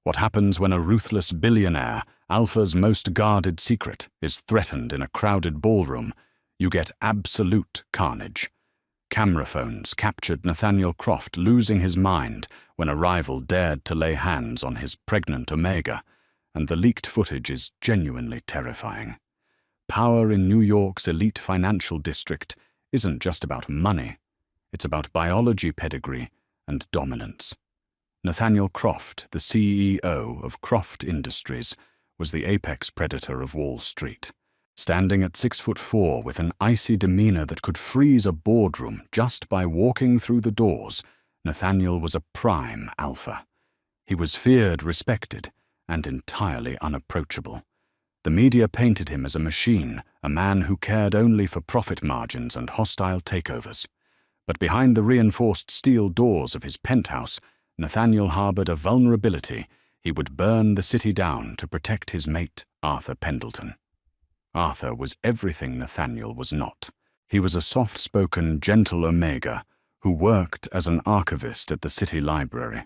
What happens when a ruthless billionaire, Alpha's most guarded secret, is threatened in a crowded ballroom? You get absolute carnage. Camera phones captured Nathaniel Croft losing his mind when a rival dared to lay hands on his pregnant Omega, and the leaked footage is genuinely terrifying. Power in New York's elite financial district isn't just about money. It's about biology pedigree and dominance. Nathaniel Croft, the CEO of Croft Industries, was the apex predator of Wall Street. Standing at 6'4" with an icy demeanor that could freeze a boardroom just by walking through the doors, Nathaniel was a prime alpha. He was feared, respected, and entirely unapproachable. The media painted him as a machine, a man who cared only for profit margins and hostile takeovers. But behind the reinforced steel doors of his penthouse, Nathaniel harbored a vulnerability. He would burn the city down to protect his mate, Arthur Pendleton. Arthur was everything Nathaniel was not. He was a soft-spoken, gentle Omega who worked as an archivist at the city library.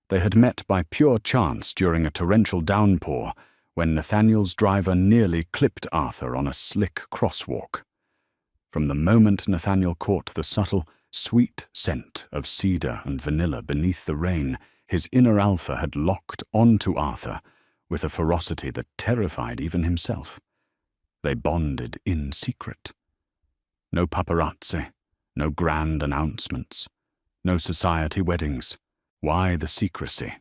They had met by pure chance during a torrential downpour when Nathaniel's driver nearly clipped Arthur on a slick crosswalk. From the moment Nathaniel caught the subtle, sweet scent of cedar and vanilla beneath the rain, his inner alpha had locked onto Arthur with a ferocity that terrified even himself. They bonded in secret. No paparazzi, no grand announcements, no society weddings. Why the secrecy?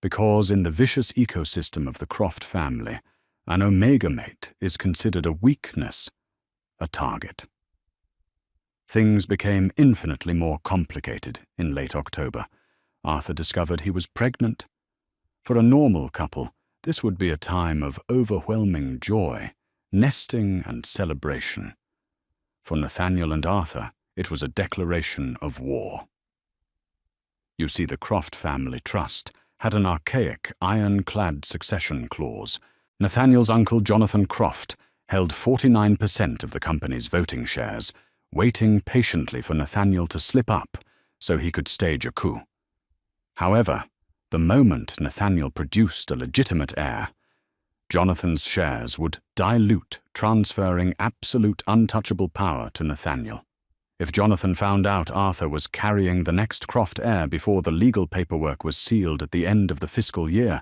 Because in the vicious ecosystem of the Croft family, an Omega mate is considered a weakness, a target. Things became infinitely more complicated in late October. Arthur discovered he was pregnant. For a normal couple, this would be a time of overwhelming joy, nesting and celebration. For Nathaniel and Arthur, it was a declaration of war. You see, the Croft family trust had an archaic, ironclad succession clause. Nathaniel's uncle Jonathan Croft held 49% of the company's voting shares, waiting patiently for Nathaniel to slip up so he could stage a coup. However, the moment Nathaniel produced a legitimate heir, Jonathan's shares would dilute, transferring absolute untouchable power to Nathaniel. If Jonathan found out Arthur was carrying the next Croft heir before the legal paperwork was sealed at the end of the fiscal year,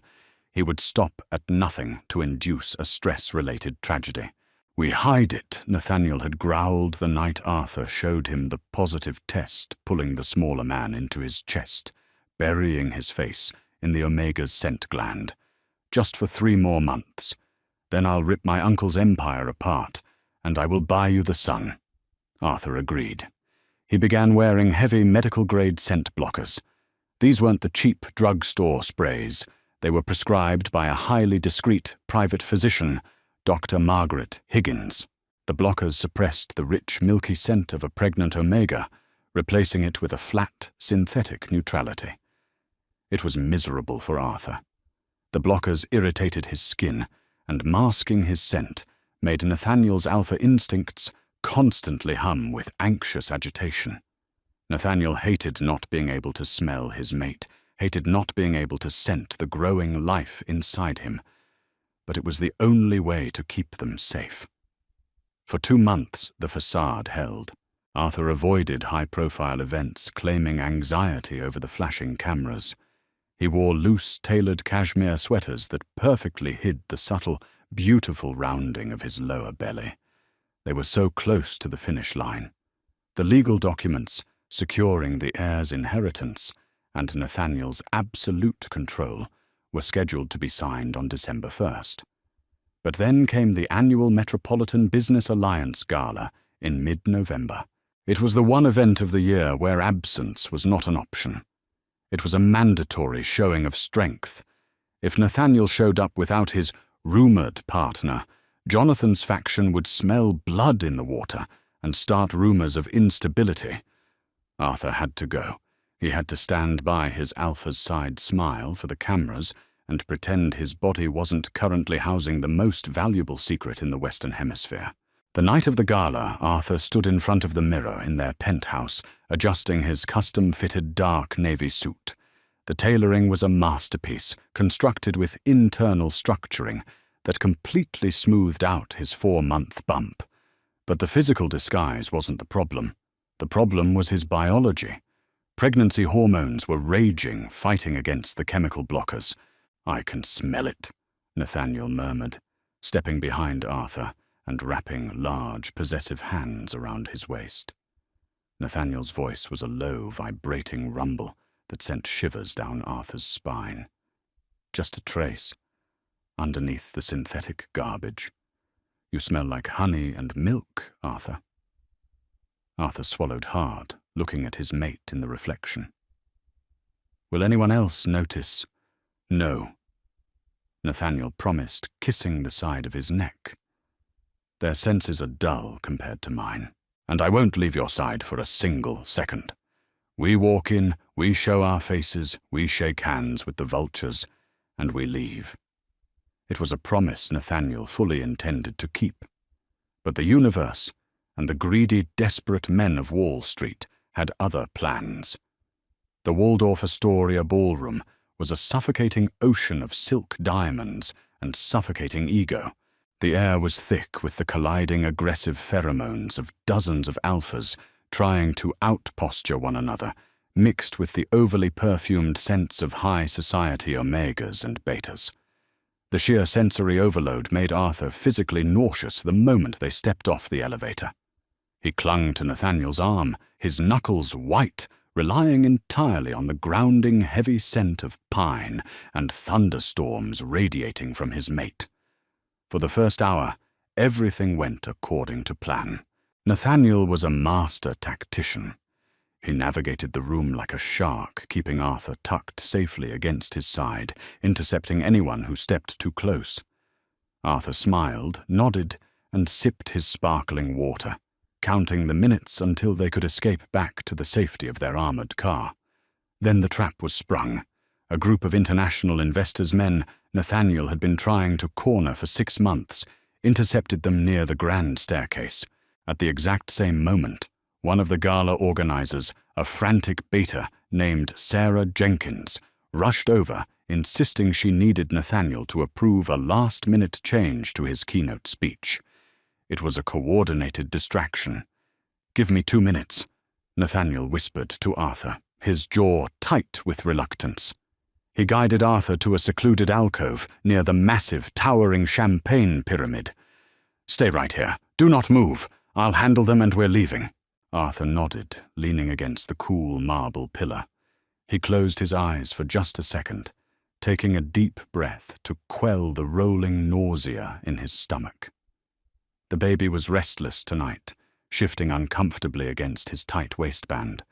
he would stop at nothing to induce a stress-related tragedy. "We hide it," Nathaniel had growled the night Arthur showed him the positive test, pulling the smaller man into his chest, burying his face in the Omega's scent gland. "Just for 3 more months. Then I'll rip my uncle's empire apart, and I will buy you the sun." Arthur agreed. He began wearing heavy medical-grade scent blockers. These weren't the cheap drugstore sprays. They were prescribed by a highly discreet private physician, Dr. Margaret Higgins. The blockers suppressed the rich, milky scent of a pregnant Omega, replacing it with a flat, synthetic neutrality. It was miserable for Arthur. The blockers irritated his skin, and masking his scent made Nathaniel's alpha instincts constantly hum with anxious agitation. Nathaniel hated not being able to smell his mate, hated not being able to scent the growing life inside him, but it was the only way to keep them safe. For 2 months, the facade held. Arthur avoided high-profile events, claiming anxiety over the flashing cameras. He wore loose, tailored cashmere sweaters that perfectly hid the subtle, beautiful rounding of his lower belly. They were so close to the finish line. The legal documents securing the heir's inheritance and Nathaniel's absolute control were scheduled to be signed on December 1st. But then came the annual Metropolitan Business Alliance Gala in mid-November. It was the one event of the year where absence was not an option. It was a mandatory showing of strength. If Nathaniel showed up without his rumored partner, Jonathan's faction would smell blood in the water and start rumors of instability. Arthur had to go. He had to stand by his alpha's side, smile for the cameras, and pretend his body wasn't currently housing the most valuable secret in the Western Hemisphere. The night of the gala, Arthur stood in front of the mirror in their penthouse, adjusting his custom-fitted dark navy suit. The tailoring was a masterpiece, constructed with internal structuring that completely smoothed out his 4-month bump. But the physical disguise wasn't the problem. The problem was his biology. Pregnancy hormones were raging, fighting against the chemical blockers. "I can smell it," Nathaniel murmured, stepping behind Arthur and wrapping large, possessive hands around his waist. Nathaniel's voice was a low, vibrating rumble that sent shivers down Arthur's spine. Just a trace, underneath the synthetic garbage. "You smell like honey and milk, Arthur." Arthur swallowed hard, looking at his mate in the reflection. "Will anyone else notice?" "No," Nathaniel promised, kissing the side of his neck. "Their senses are dull compared to mine, and I won't leave your side for a single second. We walk in, we show our faces, we shake hands with the vultures, and we leave." It was a promise Nathaniel fully intended to keep. But the universe and the greedy, desperate men of Wall Street had other plans. The Waldorf Astoria ballroom was a suffocating ocean of silk diamonds and suffocating ego. The air was thick with the colliding aggressive pheromones of dozens of alphas trying to out-posture one another, mixed with the overly perfumed scents of high society omegas and betas. The sheer sensory overload made Arthur physically nauseous the moment they stepped off the elevator. He clung to Nathaniel's arm, his knuckles white, relying entirely on the grounding heavy scent of pine and thunderstorms radiating from his mate. For the first hour, everything went according to plan. Nathaniel was a master tactician. He navigated the room like a shark, keeping Arthur tucked safely against his side, intercepting anyone who stepped too close. Arthur smiled, nodded, and sipped his sparkling water, counting the minutes until they could escape back to the safety of their armored car. Then the trap was sprung. A group of international investors' men Nathaniel had been trying to corner for 6 months intercepted them near the grand staircase. At the exact same moment, one of the gala organizers, a frantic beta named Sarah Jenkins, rushed over, insisting she needed Nathaniel to approve a last-minute change to his keynote speech. It was a coordinated distraction. "Give me 2 minutes," Nathaniel whispered to Arthur, his jaw tight with reluctance. He guided Arthur to a secluded alcove near the massive, towering champagne pyramid. "Stay right here. Do not move. I'll handle them and we're leaving." Arthur nodded, leaning against the cool marble pillar. He closed his eyes for just a second, taking a deep breath to quell the rolling nausea in his stomach. The baby was restless tonight, shifting uncomfortably against his tight waistband.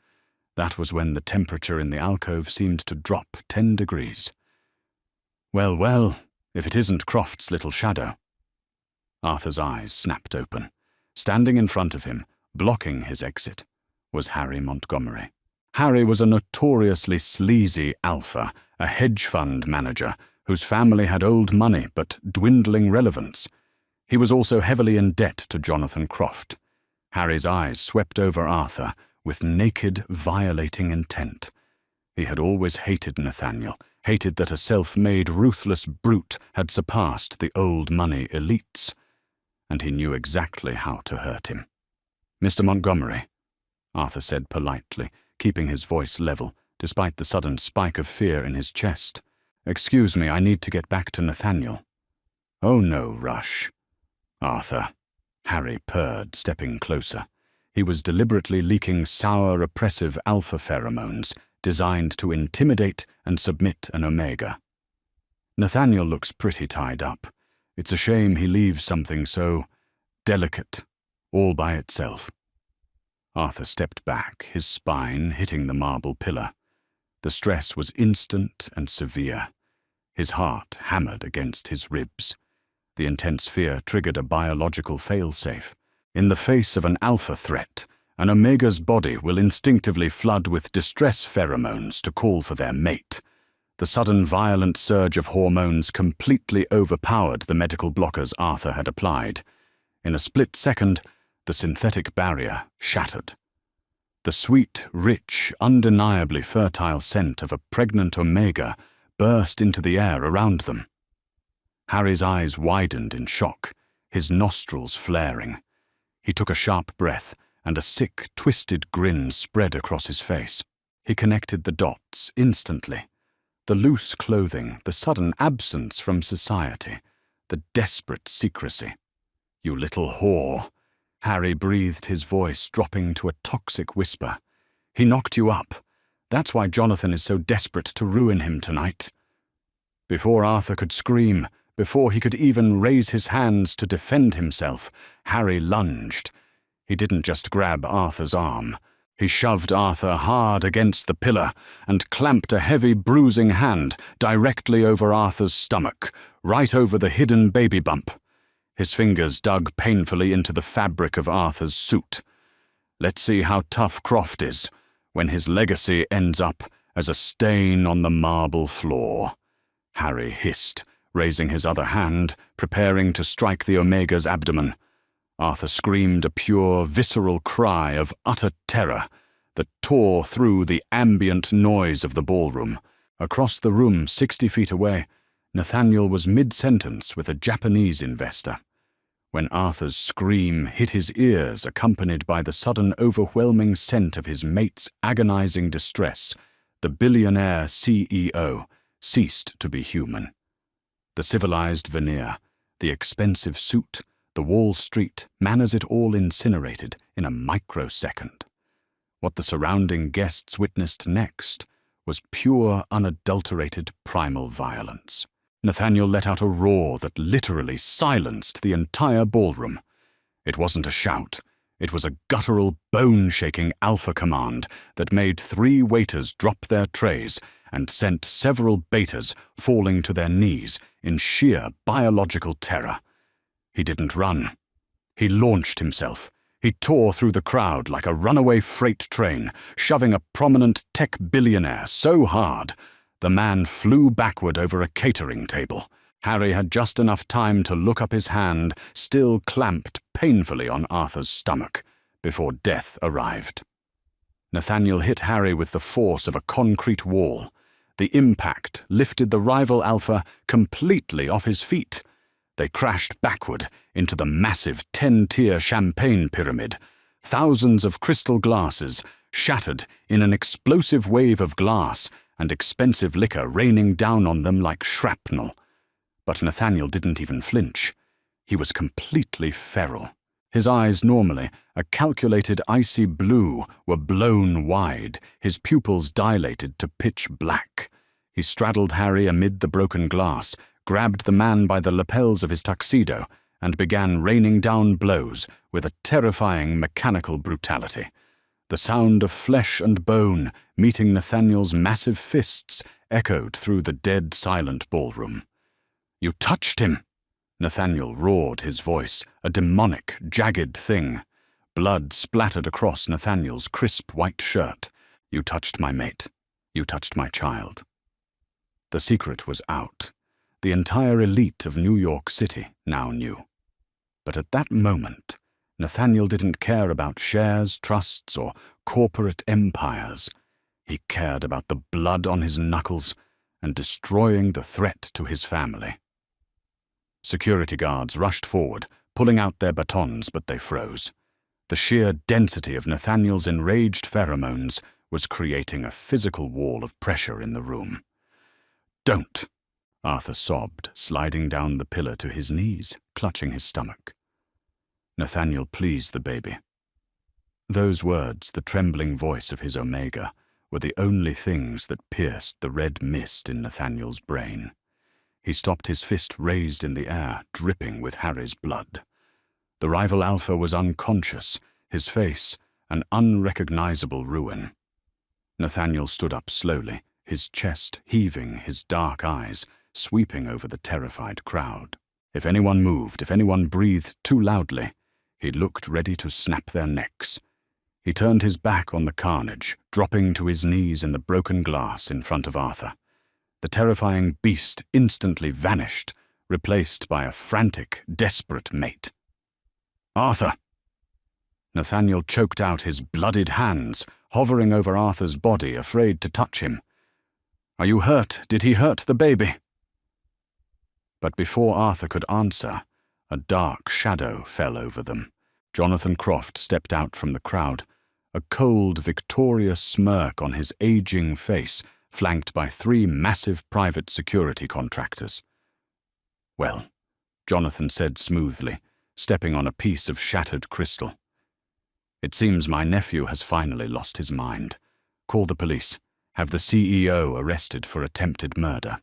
That was when the temperature in the alcove seemed to drop 10 degrees. "Well, well, if it isn't Croft's little shadow." Arthur's eyes snapped open. Standing in front of him, blocking his exit, was Harry Montgomery. Harry was a notoriously sleazy alpha, a hedge fund manager whose family had old money but dwindling relevance. He was also heavily in debt to Jonathan Croft. Harry's eyes swept over Arthur with naked, violating intent. He had always hated Nathaniel, hated that a self-made, ruthless brute had surpassed the old money elites. And he knew exactly how to hurt him. "Mr. Montgomery," Arthur said politely, keeping his voice level, despite the sudden spike of fear in his chest. "Excuse me, I need to get back to Nathaniel." "Oh, no rush." "Arthur," Harry purred, stepping closer. He was deliberately leaking sour, oppressive alpha pheromones designed to intimidate and submit an omega. "Nathaniel looks pretty tied up. It's a shame he leaves something so delicate all by itself." Arthur stepped back, his spine hitting the marble pillar. The stress was instant and severe. His heart hammered against his ribs. The intense fear triggered a biological failsafe. In the face of an alpha threat, an omega's body will instinctively flood with distress pheromones to call for their mate. The sudden violent surge of hormones completely overpowered the medical blockers Arthur had applied. In a split second, the synthetic barrier shattered. The sweet, rich, undeniably fertile scent of a pregnant omega burst into the air around them. Harry's eyes widened in shock, his nostrils flaring. He took a sharp breath, and a sick, twisted grin spread across his face. He connected the dots instantly. The loose clothing, the sudden absence from society, the desperate secrecy. "You little whore," Harry breathed, his voice dropping to a toxic whisper. "He knocked you up. That's why Jonathan is so desperate to ruin him tonight." Before Arthur could scream, before he could even raise his hands to defend himself, Harry lunged. He didn't just grab Arthur's arm. He shoved Arthur hard against the pillar and clamped a heavy, bruising hand directly over Arthur's stomach, right over the hidden baby bump. His fingers dug painfully into the fabric of Arthur's suit. Let's see how tough Croft is when his legacy ends up as a stain on the marble floor, Harry hissed, raising his other hand, preparing to strike the Omega's abdomen. Arthur screamed a pure, visceral cry of utter terror that tore through the ambient noise of the ballroom. Across the room, 60 feet away, Nathaniel was mid-sentence with a Japanese investor. When Arthur's scream hit his ears, accompanied by the sudden overwhelming scent of his mate's agonizing distress, the billionaire CEO ceased to be human. The civilized veneer, the expensive suit, the Wall Street manners-it-all incinerated in a microsecond. What the surrounding guests witnessed next was pure, unadulterated primal violence. Nathaniel let out a roar that literally silenced the entire ballroom. It wasn't a shout. It was a guttural, bone-shaking alpha command that made 3 waiters drop their trays and sent several betas falling to their knees in sheer biological terror. He didn't run. He launched himself. He tore through the crowd like a runaway freight train, shoving a prominent tech billionaire so hard the man flew backward over a catering table. Harry had just enough time to look up his hand, still clamped painfully on Arthur's stomach, before death arrived. Nathaniel hit Harry with the force of a concrete wall. The impact lifted the rival alpha completely off his feet. They crashed backward into the massive 10-tier champagne pyramid. Thousands of crystal glasses shattered in an explosive wave of glass and expensive liquor raining down on them like shrapnel. But Nathaniel didn't even flinch. He was completely feral. His eyes, normally a calculated icy blue, were blown wide, his pupils dilated to pitch black. He straddled Harry amid the broken glass, grabbed the man by the lapels of his tuxedo, and began raining down blows with a terrifying mechanical brutality. The sound of flesh and bone meeting Nathaniel's massive fists echoed through the dead, silent ballroom. "You touched him!" Nathaniel roared, his voice a demonic, jagged thing. Blood splattered across Nathaniel's crisp white shirt. "You touched my mate. You touched my child." The secret was out. The entire elite of New York City now knew. But at that moment, Nathaniel didn't care about shares, trusts, or corporate empires. He cared about the blood on his knuckles and destroying the threat to his family. Security guards rushed forward, pulling out their batons, but they froze. The sheer density of Nathaniel's enraged pheromones was creating a physical wall of pressure in the room. "Don't!" Arthur sobbed, sliding down the pillar to his knees, clutching his stomach. Nathaniel pleased the baby. Those words, the trembling voice of his Omega, were the only things that pierced the red mist in Nathaniel's brain. He stopped, his fist raised in the air, dripping with Harry's blood. The rival alpha was unconscious, his face an unrecognizable ruin. Nathaniel stood up slowly, his chest heaving, his dark eyes sweeping over the terrified crowd. If anyone moved, if anyone breathed too loudly, he looked ready to snap their necks. He turned his back on the carnage, dropping to his knees in the broken glass in front of Arthur. The terrifying beast instantly vanished, replaced by a frantic, desperate mate. "Arthur!" Nathaniel choked out his bloodied hands, hovering over Arthur's body, afraid to touch him. "Are you hurt? Did he hurt the baby?" But before Arthur could answer, a dark shadow fell over them. Jonathan Croft stepped out from the crowd, a cold, victorious smirk on his aging face, flanked by 3 massive private security contractors. "Well," Jonathan said smoothly, stepping on a piece of shattered crystal. "It seems my nephew has finally lost his mind. Call the police. Have the CEO arrested for attempted murder."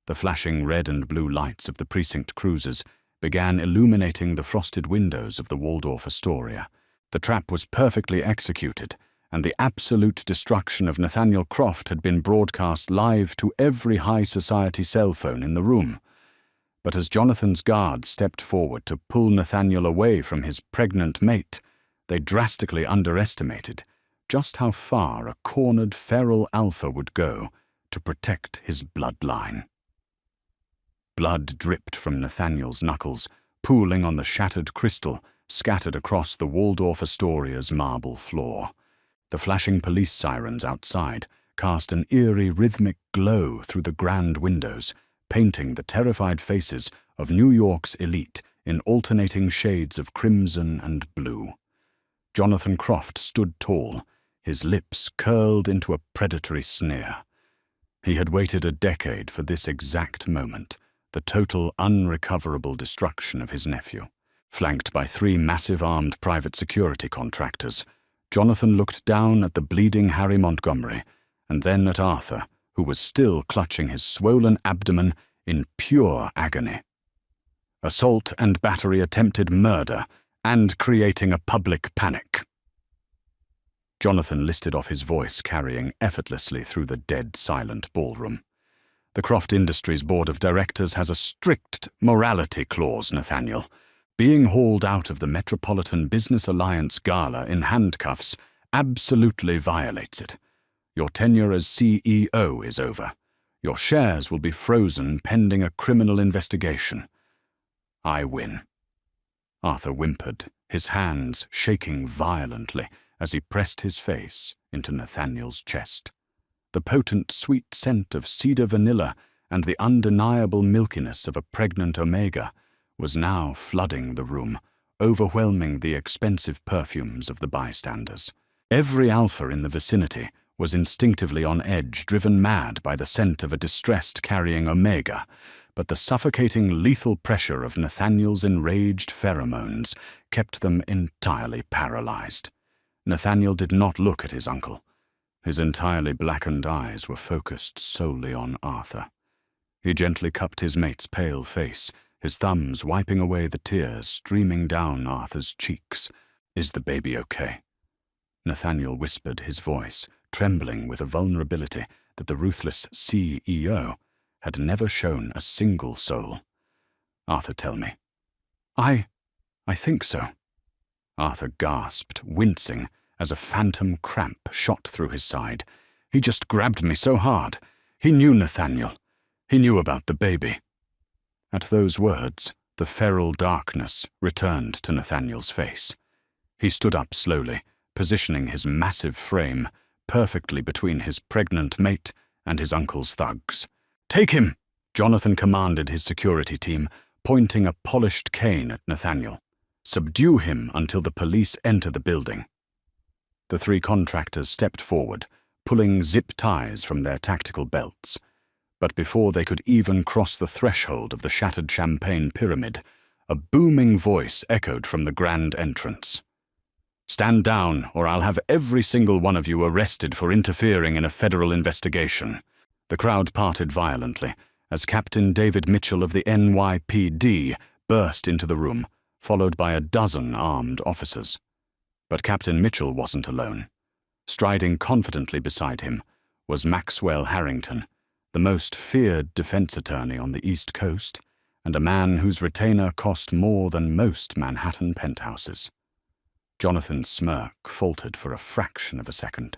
The flashing red and blue lights of the precinct cruisers began illuminating the frosted windows of the Waldorf Astoria. The trap was perfectly executed, and the absolute destruction of Nathaniel Croft had been broadcast live to every high society cell phone in the room. But as Jonathan's guards stepped forward to pull Nathaniel away from his pregnant mate, they drastically underestimated just how far a cornered feral alpha would go to protect his bloodline. Blood dripped from Nathaniel's knuckles, pooling on the shattered crystal scattered across the Waldorf Astoria's marble floor. The flashing police sirens outside cast an eerie rhythmic glow through the grand windows, painting the terrified faces of New York's elite in alternating shades of crimson and blue. Jonathan Croft stood tall, his lips curled into a predatory sneer. He had waited a decade for this exact moment, the total unrecoverable destruction of his nephew. Flanked by 3 massive armed private security contractors, Jonathan looked down at the bleeding Harry Montgomery, and then at Arthur, who was still clutching his swollen abdomen in pure agony. Assault and battery attempted murder, and creating a public panic. Jonathan listed off his voice, carrying effortlessly through the dead, silent ballroom. "The Croft Industries Board of Directors has a strict morality clause, Nathaniel. Being hauled out of the Metropolitan Business Alliance Gala in handcuffs absolutely violates it. Your tenure as CEO is over. Your shares will be frozen pending a criminal investigation. I win." Arthur whimpered, his hands shaking violently as he pressed his face into Nathaniel's chest. The potent sweet scent of cedar vanilla and the undeniable milkiness of a pregnant omega was now flooding the room, overwhelming the expensive perfumes of the bystanders. Every alpha in the vicinity was instinctively on edge, driven mad by the scent of a distressed carrying omega, but the suffocating lethal pressure of Nathaniel's enraged pheromones kept them entirely paralyzed. Nathaniel did not look at his uncle. His entirely blackened eyes were focused solely on Arthur. He gently cupped his mate's pale face, his thumbs wiping away the tears streaming down Arthur's cheeks. "Is the baby okay?" Nathaniel whispered, his voice trembling with a vulnerability that the ruthless CEO had never shown a single soul. "Arthur, tell me." I think so." Arthur gasped, wincing as a phantom cramp shot through his side. "He just grabbed me so hard. He knew, Nathaniel. He knew about the baby." At those words, the feral darkness returned to Nathaniel's face. He stood up slowly, positioning his massive frame perfectly between his pregnant mate and his uncle's thugs. "Take him!" Jonathan commanded his security team, pointing a polished cane at Nathaniel. "Subdue him until the police enter the building." The 3 contractors stepped forward, pulling zip ties from their tactical belts. But before they could even cross the threshold of the shattered champagne pyramid, a booming voice echoed from the grand entrance. "Stand down, or I'll have every single one of you arrested for interfering in a federal investigation." The crowd parted violently as Captain David Mitchell of the NYPD burst into the room, followed by a dozen armed officers. But Captain Mitchell wasn't alone. Striding confidently beside him was Maxwell Harrington, the most feared defense attorney on the East Coast, and a man whose retainer cost more than most Manhattan penthouses. Jonathan's smirk faltered for a fraction of a second.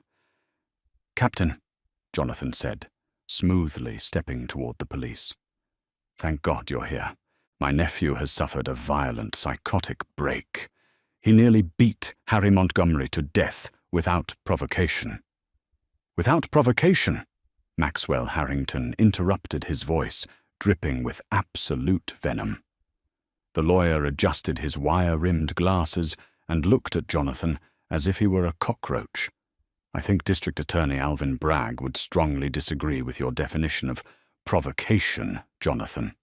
"Captain," Jonathan said, smoothly stepping toward the police. "Thank God you're here. My nephew has suffered a violent psychotic break. He nearly beat Harry Montgomery to death without provocation. Without provocation? Maxwell Harrington interrupted, his voice dripping with absolute venom. The lawyer adjusted his wire-rimmed glasses and looked at Jonathan as if he were a cockroach. I think District Attorney Alvin Bragg would strongly disagree with your definition of provocation, Jonathan.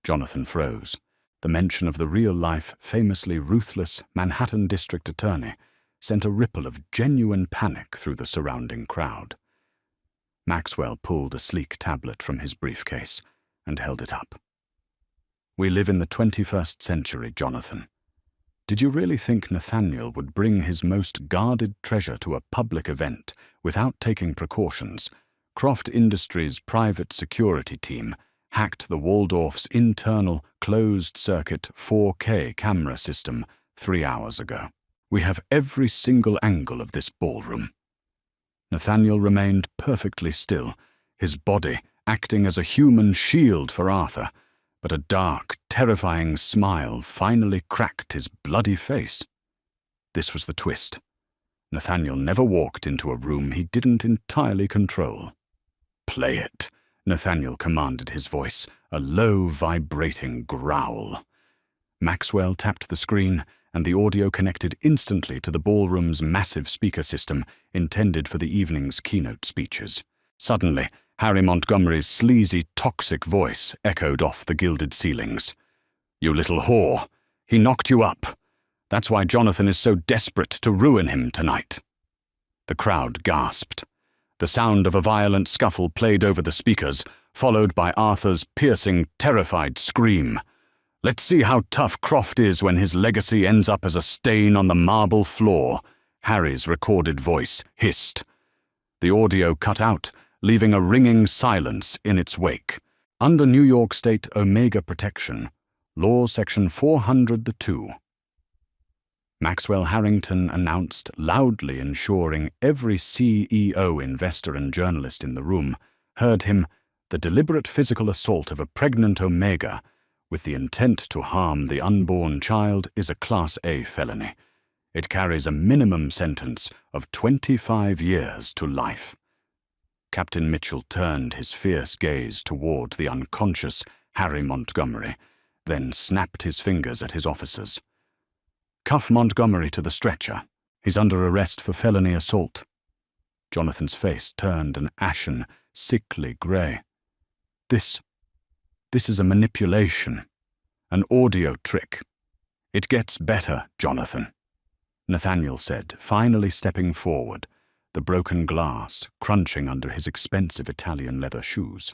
Jonathan froze. The mention of the real-life, famously ruthless Manhattan District Attorney sent a ripple of genuine panic through the surrounding crowd. Maxwell pulled a sleek tablet from his briefcase and held it up. We live in the 21st century, Jonathan. Did you really think Nathaniel would bring his most guarded treasure to a public event without taking precautions? Croft Industries' private security team hacked the Waldorf's internal closed-circuit 4K camera system 3 hours ago. We have every single angle of this ballroom. Nathaniel remained perfectly still, his body acting as a human shield for Arthur, but a dark, terrifying smile finally cracked his bloody face. This was the twist. Nathaniel never walked into a room he didn't entirely control. "Play it," Nathaniel commanded, his voice a low, vibrating growl. Maxwell tapped the screen, and the audio connected instantly to the ballroom's massive speaker system intended for the evening's keynote speeches. Suddenly, Harry Montgomery's sleazy, toxic voice echoed off the gilded ceilings. "You little whore! He knocked you up! That's why Jonathan is so desperate to ruin him tonight." The crowd gasped. The sound of a violent scuffle played over the speakers, followed by Arthur's piercing, terrified scream. "Let's see how tough Croft is when his legacy ends up as a stain on the marble floor," Harry's recorded voice hissed. The audio cut out, leaving a ringing silence in its wake. Under New York State Omega protection, Law Section 402. Maxwell Harrington announced, loudly ensuring every CEO, investor, and journalist in the room heard him, the deliberate physical assault of a pregnant Omega with the intent to harm the unborn child is a Class A felony. It carries a minimum sentence of 25 years to life. Captain Mitchell turned his fierce gaze toward the unconscious Harry Montgomery, then snapped his fingers at his officers. "Cuff Montgomery to the stretcher. He's under arrest for felony assault." Jonathan's face turned an ashen, sickly grey. This is a manipulation, an audio trick. "It gets better, Jonathan," Nathaniel said, finally stepping forward, the broken glass crunching under his expensive Italian leather shoes.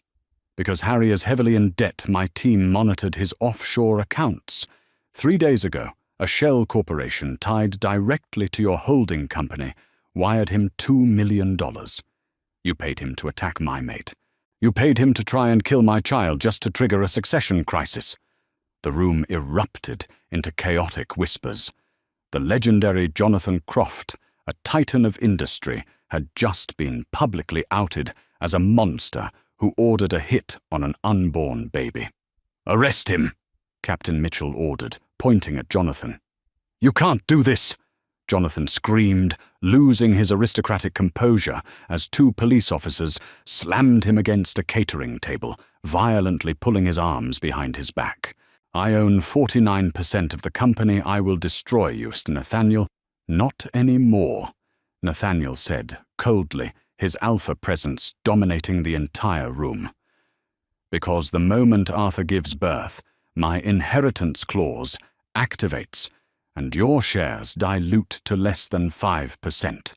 "Because Harry is heavily in debt, my team monitored his offshore accounts. 3 days ago, a shell corporation tied directly to your holding company wired him $2 million. You paid him to attack my mate. You paid him to try and kill my child just to trigger a succession crisis." The room erupted into chaotic whispers. The legendary Jonathan Croft, a titan of industry, had just been publicly outed as a monster who ordered a hit on an unborn baby. "Arrest him," Captain Mitchell ordered, pointing at Jonathan. "You can't do this," Jonathan screamed, losing his aristocratic composure as 2 police officers slammed him against a catering table, violently pulling his arms behind his back. "I own 49% of the company. I will destroy you, Nathaniel." "Not anymore," Nathaniel said, coldly, his alpha presence dominating the entire room. "Because the moment Arthur gives birth, my inheritance clause activates, and your shares dilute to less than 5%.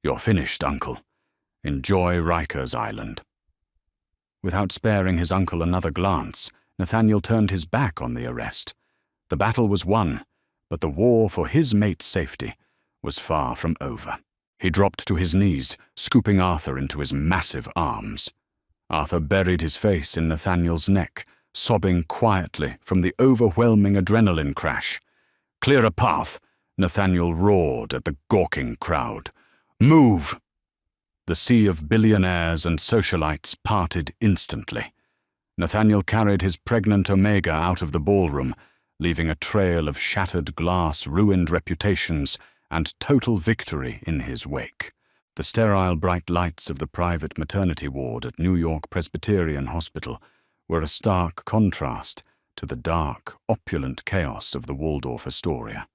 You're finished, Uncle. Enjoy Rikers Island." Without sparing his uncle another glance, Nathaniel turned his back on the arrest. The battle was won, but the war for his mate's safety was far from over. He dropped to his knees, scooping Arthur into his massive arms. Arthur buried his face in Nathaniel's neck, sobbing quietly from the overwhelming adrenaline crash. "Clear a path," Nathaniel roared at the gawking crowd. "Move!" The sea of billionaires and socialites parted instantly. Nathaniel carried his pregnant Omega out of the ballroom, leaving a trail of shattered glass, ruined reputations, and total victory in his wake. The sterile bright lights of the private maternity ward at New York Presbyterian Hospital were a stark contrast to the dark, opulent chaos of the Waldorf Astoria.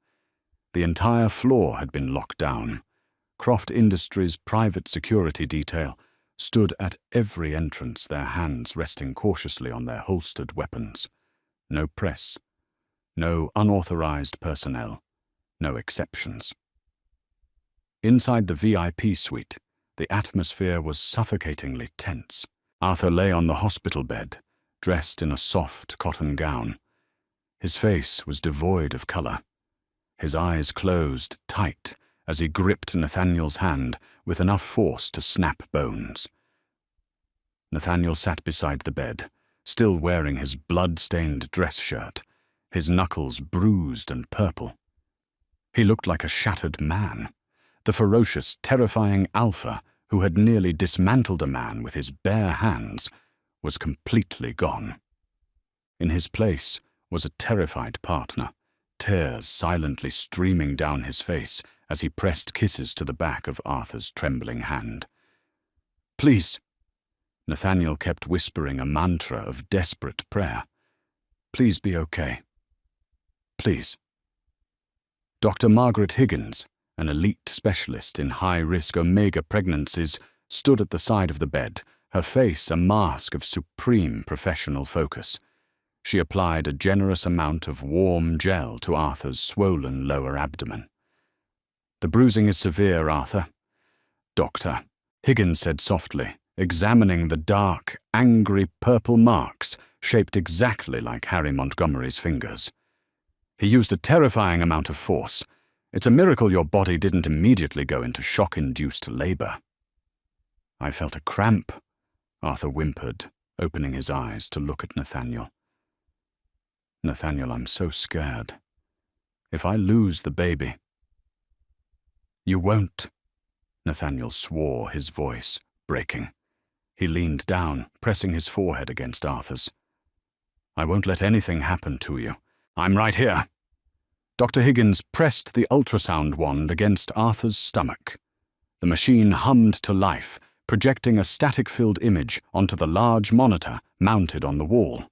The entire floor had been locked down. Croft Industries' private security detail stood at every entrance, their hands resting cautiously on their holstered weapons. No press, no unauthorized personnel, no exceptions. Inside the VIP suite, the atmosphere was suffocatingly tense. Arthur lay on the hospital bed, dressed in a soft cotton gown. His face was devoid of color. His eyes closed tight as he gripped Nathaniel's hand with enough force to snap bones. Nathaniel sat beside the bed, still wearing his blood-stained dress shirt, his knuckles bruised and purple. He looked like a shattered man. The ferocious, terrifying alpha who had nearly dismantled a man with his bare hands was completely gone. In his place was a terrified partner, tears silently streaming down his face as he pressed kisses to the back of Arthur's trembling hand. "Please," Nathaniel kept whispering a mantra of desperate prayer. "Please be okay. Please." Dr. Margaret Higgins, an elite specialist in high-risk Omega pregnancies, stood at the side of the bed, her face a mask of supreme professional focus. She applied a generous amount of warm gel to Arthur's swollen lower abdomen. "The bruising is severe, Arthur." "Doctor," Higgins said softly, examining the dark, angry purple marks shaped exactly like Harry Montgomery's fingers. "He used a terrifying amount of force. It's a miracle your body didn't immediately go into shock-induced labor." "I felt a cramp," Arthur whimpered, opening his eyes to look at Nathaniel. "Nathaniel, I'm so scared. If I lose the baby—" "You won't," Nathaniel swore, his voice breaking. He leaned down, pressing his forehead against Arthur's. "I won't let anything happen to you. I'm right here." Dr. Higgins pressed the ultrasound wand against Arthur's stomach. The machine hummed to life, projecting a static-filled image onto the large monitor mounted on the wall.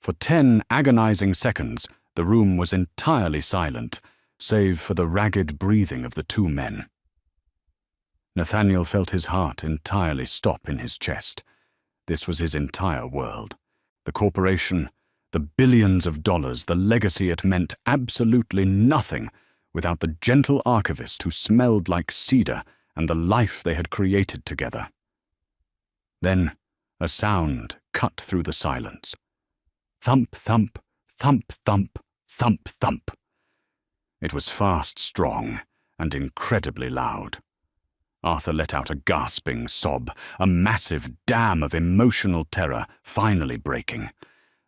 For 10 agonizing seconds, the room was entirely silent, save for the ragged breathing of the two men. Nathaniel felt his heart entirely stop in his chest. This was his entire world. The corporation, the billions of dollars, the legacy it meant absolutely nothing without the gentle archivist who smelled like cedar and the life they had created together. Then a sound cut through the silence. Thump, thump, thump, thump, thump, thump. It was fast, strong, and incredibly loud. Arthur let out a gasping sob, a massive dam of emotional terror finally breaking.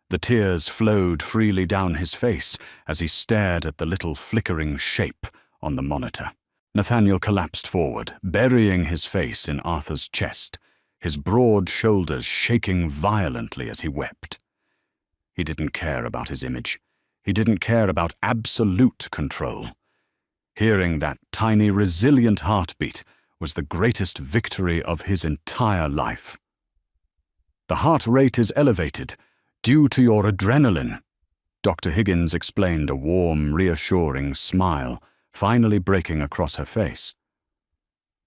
The tears flowed freely down his face as he stared at the little flickering shape on the monitor. Nathaniel collapsed forward, burying his face in Arthur's chest, his broad shoulders shaking violently as he wept. He didn't care about his image. He didn't care about absolute control. Hearing that tiny, resilient heartbeat was the greatest victory of his entire life. "The heart rate is elevated, due to your adrenaline," Dr. Higgins explained, a warm, reassuring smile finally breaking across her face.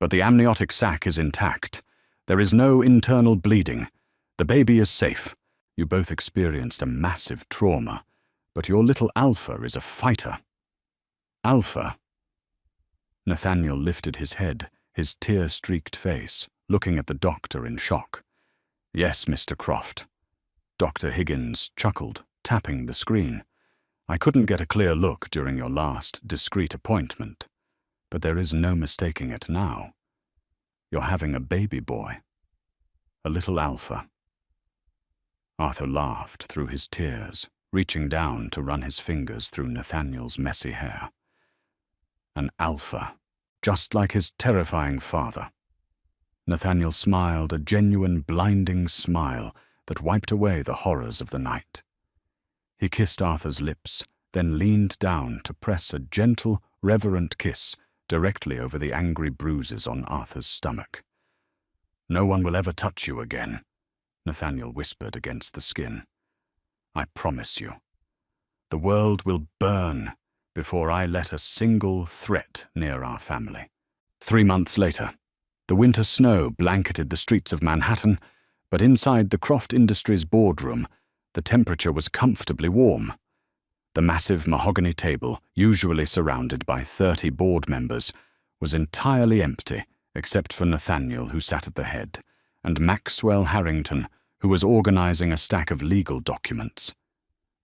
"But the amniotic sac is intact. There is no internal bleeding. The baby is safe. You both experienced a massive trauma, but your little Alpha is a fighter." "Alpha?" Nathaniel lifted his head, his tear-streaked face, looking at the doctor in shock. "Yes, Mr. Croft." Dr. Higgins chuckled, tapping the screen. "I couldn't get a clear look during your last discreet appointment, but there is no mistaking it now. You're having a baby boy. A little Alpha." Arthur laughed through his tears, reaching down to run his fingers through Nathaniel's messy hair. An Alpha, just like his terrifying father. Nathaniel smiled, a genuine, blinding smile that wiped away the horrors of the night. He kissed Arthur's lips, then leaned down to press a gentle, reverent kiss directly over the angry bruises on Arthur's stomach. "No one will ever touch you again," Nathaniel whispered against the skin. "I promise you. The world will burn before I let a single threat near our family." 3 months later, the winter snow blanketed the streets of Manhattan, but inside the Croft Industries boardroom, the temperature was comfortably warm. The massive mahogany table, usually surrounded by 30 board members, was entirely empty except for Nathaniel, who sat at the head, and Maxwell Harrington, who was organizing a stack of legal documents.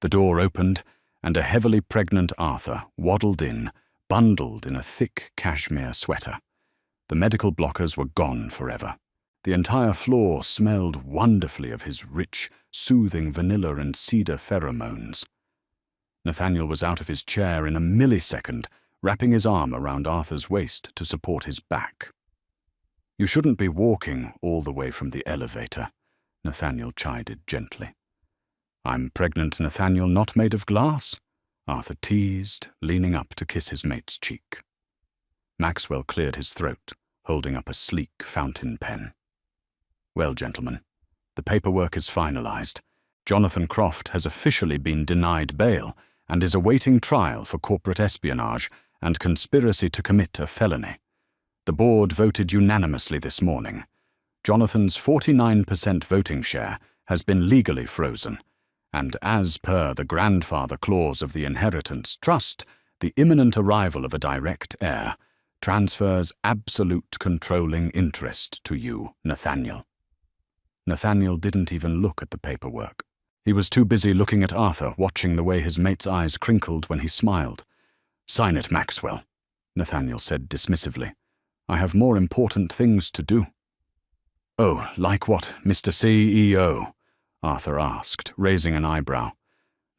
The door opened, and a heavily pregnant Arthur waddled in, bundled in a thick cashmere sweater. The medical blockers were gone forever. The entire floor smelled wonderfully of his rich, soothing vanilla and cedar pheromones. Nathaniel was out of his chair in a millisecond, wrapping his arm around Arthur's waist to support his back. "You shouldn't be walking all the way from the elevator," Nathaniel chided gently. "I'm pregnant, Nathaniel, not made of glass," Arthur teased, leaning up to kiss his mate's cheek. Maxwell cleared his throat, holding up a sleek fountain pen. "Well, gentlemen, the paperwork is finalized. Jonathan Croft has officially been denied bail and is awaiting trial for corporate espionage and conspiracy to commit a felony. The board voted unanimously this morning. Jonathan's 49% voting share has been legally frozen, and as per the grandfather clause of the inheritance trust, the imminent arrival of a direct heir transfers absolute controlling interest to you, Nathaniel." Nathaniel didn't even look at the paperwork. He was too busy looking at Arthur, watching the way his mate's eyes crinkled when he smiled. "Sign it, Maxwell," Nathaniel said dismissively. "I have more important things to do." "Oh, like what, Mr. CEO?" Arthur asked, raising an eyebrow.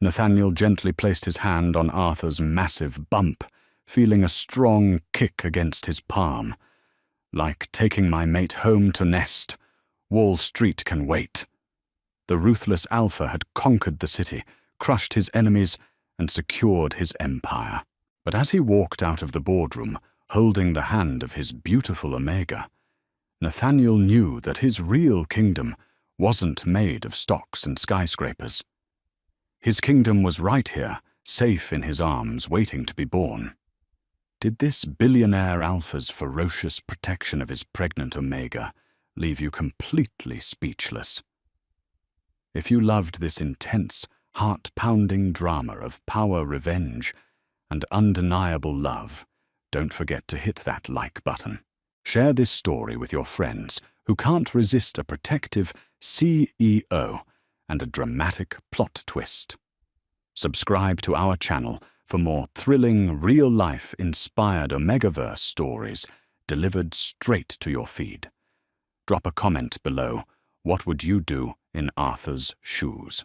Nathaniel gently placed his hand on Arthur's massive bump, feeling a strong kick against his palm. "Like taking my mate home to nest. Wall Street can wait." The ruthless Alpha had conquered the city, crushed his enemies, and secured his empire. But as he walked out of the boardroom, holding the hand of his beautiful Omega, Nathaniel knew that his real kingdom wasn't made of stocks and skyscrapers. His kingdom was right here, safe in his arms, waiting to be born. Did this billionaire Alpha's ferocious protection of his pregnant Omega leave you completely speechless? If you loved this intense, heart-pounding drama of power, revenge, and undeniable love, don't forget to hit that like button. Share this story with your friends who can't resist a protective CEO and a dramatic plot twist. Subscribe to our channel for more thrilling, real-life, inspired Omegaverse stories delivered straight to your feed. Drop a comment below. What would you do in Arthur's shoes?